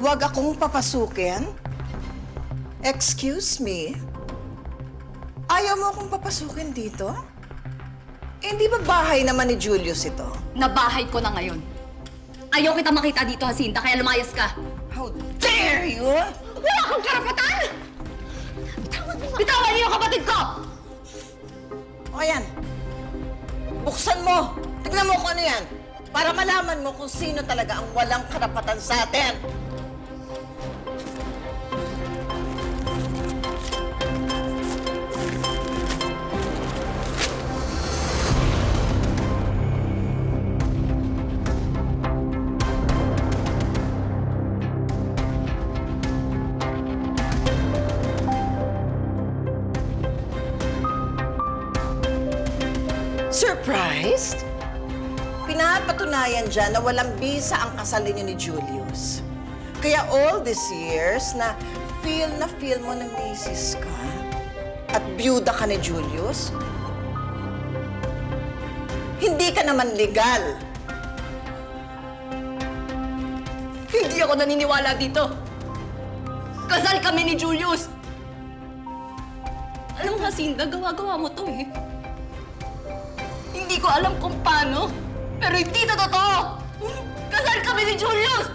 Huwag akong papasukin? Excuse me? Ayaw mo akong papasukin dito? Eh, hindi ba bahay naman ni Julius ito? Nabahay ko na ngayon. Ayaw kita makita dito, Jacinta, kaya lumayas ka. How dare you? Wala kang karapatan! Bitawan niyo yung kapatid ko! O yan. Buksan mo. Tignan mo kung ano yan. Para malaman mo kung sino talaga ang walang karapatan sa atin. Surprised? Pinapatunayan dyan na walang bisa ang kasal ninyo ni Julius. Kaya all these years na feel mo na misis ka at byuda ka ni Julius, hindi ka naman legal. Hindi ako naniniwala dito. Kasal kami ni Julius. Alam mo, Jacinta, gawa-gawa mo to eh. Hindi ko alam kung paano, pero hindi to totoo! Kasal kami ni Julius!